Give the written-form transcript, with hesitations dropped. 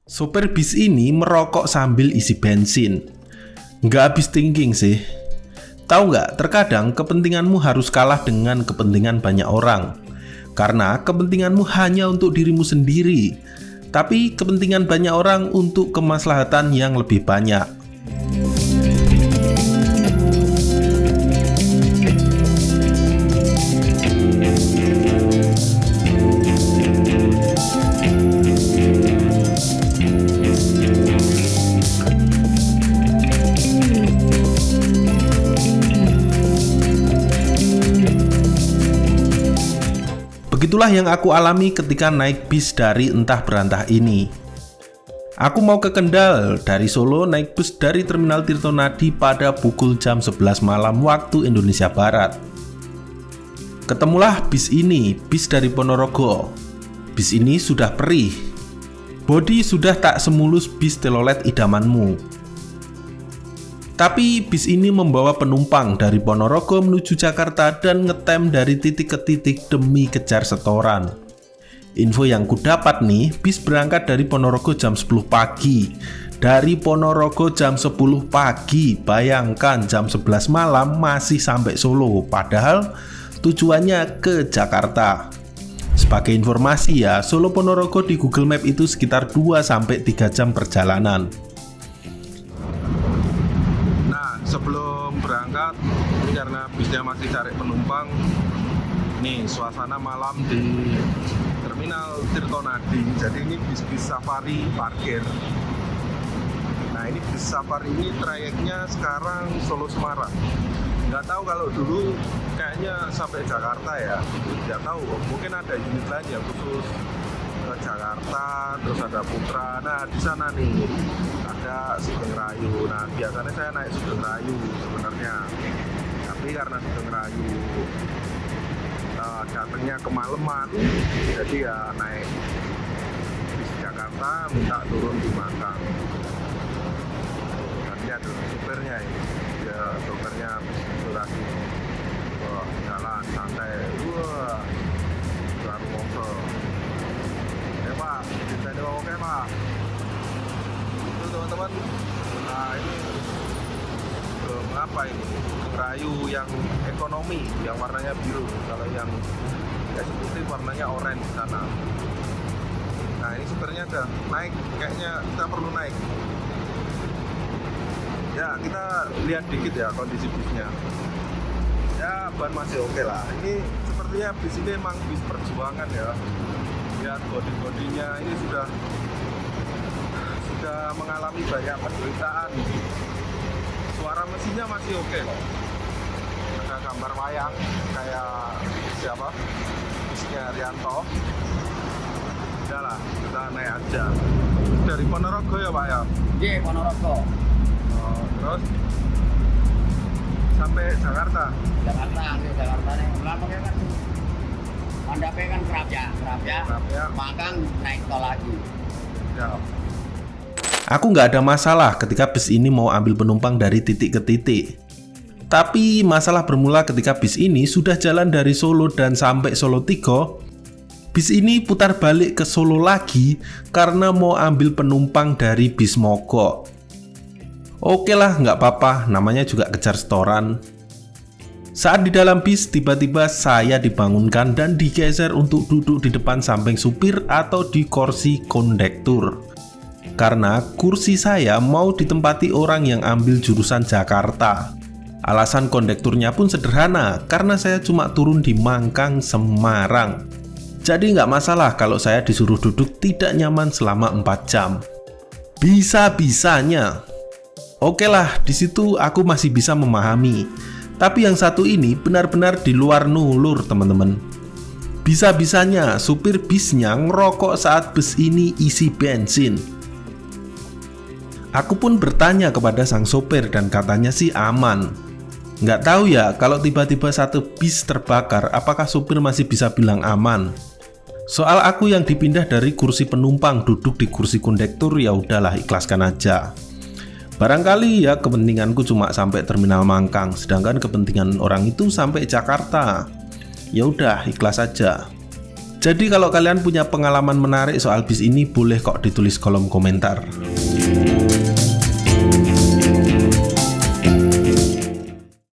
Sopir bis ini merokok sambil isi bensin. Nggak habis thinking sih. Tahu nggak, terkadang kepentinganmu harus kalah dengan kepentingan banyak orang. Karena kepentinganmu hanya untuk dirimu sendiri, tapi kepentingan banyak orang untuk kemaslahatan yang lebih banyak. Begitulah yang aku alami ketika naik bis dari entah berantah ini. Aku mau ke Kendal dari Solo, naik bus dari Terminal Tirtonadi pada pukul jam 11 malam waktu Indonesia Barat. Ketemulah bis ini, bis dari Ponorogo. Bis ini sudah perih. Bodi sudah tak semulus bis telolet idamanmu. Tapi bis ini membawa penumpang dari Ponorogo menuju Jakarta dan ngetem dari titik ke titik demi kejar setoran. Info yang kudapat nih, bis berangkat dari Ponorogo jam 10 pagi. Dari Ponorogo jam 10 pagi, bayangkan jam 11 malam masih sampai Solo, padahal tujuannya ke Jakarta. Sebagai informasi ya, Solo Ponorogo di Google Map itu sekitar 2-3 jam perjalanan. Sebelum berangkat, ini karena bisnya masih cari penumpang. Nih suasana malam di Terminal Tirtonadi. Jadi ini bis-bis safari parkir. Nah ini bis safari ini trayeknya sekarang Solo Semarang. Nggak tahu kalau dulu kayaknya sampai Jakarta ya. Nggak tahu, mungkin ada unit lain yang khusus ke Jakarta, terus ada Putra. Nah di sana nih ada Sugeng Rayu. Nah biasanya saya naik Sugeng Rayu sebenarnya, tapi karena Sugeng Rayu datangnya kemalaman, jadi ya naik bis Jakarta, minta turun di Makang. Dan lihat supirnya ini, ya supirnya durasi jalan santai, baru motor. Pak, kita di bawah Pak. Itu teman-teman. Nah ini apa ini? Rayu yang ekonomi, yang warnanya biru. Kalau yang eksekutif warnanya oranye di sana. Nah ini supirnya udah naik, kayaknya kita perlu naik. Ya kita lihat dikit ya kondisi bisnya. Ya ban masih oke lah. Ini sepertinya bis ini memang bis perjuangan ya. Lihat bodi-bodinya ini sudah mengalami banyak penderitaan. Suara mesinnya masih oke loh. Ada gambar wayang kayak siapa? Bisnya Rianto. Udah lah, kita naik aja. Dari Ponorogo ya Pak ya? Iya, Ponorogo. Terus sampai Jakarta. Jakarta nih. Belakangnya kan mandapnya kan Kerapia. Makang naik tol lagi. Ya. Aku nggak ada masalah ketika bis ini mau ambil penumpang dari titik ke titik. Tapi masalah bermula ketika bis ini sudah jalan dari Solo dan sampai Solo Tigo. Bis ini putar balik ke Solo lagi karena mau ambil penumpang dari bis mogok. Oke lah, nggak apa-apa, namanya juga kejar setoran. Saat di dalam bis, tiba-tiba saya dibangunkan dan digeser untuk duduk di depan samping supir atau di kursi kondektur. Karena kursi saya mau ditempati orang yang ambil jurusan Jakarta. Alasan kondekturnya pun sederhana, karena saya cuma turun di Mangkang, Semarang. Jadi nggak masalah kalau saya disuruh duduk tidak nyaman selama 4 jam. Bisa-bisanya. Oke lah, di situ aku masih bisa memahami. Tapi yang satu ini benar-benar di luar nulur, teman-teman. Bisa-bisanya supir bisnya ngerokok saat bus ini isi bensin. Aku pun bertanya kepada sang sopir dan katanya sih aman. Nggak tahu ya, kalau tiba-tiba satu bis terbakar, apakah supir masih bisa bilang aman? Soal aku yang dipindah dari kursi penumpang duduk di kursi kondektur, ya udahlah, ikhlaskan aja. Barangkali ya kepentinganku cuma sampai Terminal Mangkang, sedangkan kepentingan orang itu sampai Jakarta. Ya udah, ikhlas aja. Jadi kalau kalian punya pengalaman menarik soal bis ini, boleh kok ditulis kolom komentar.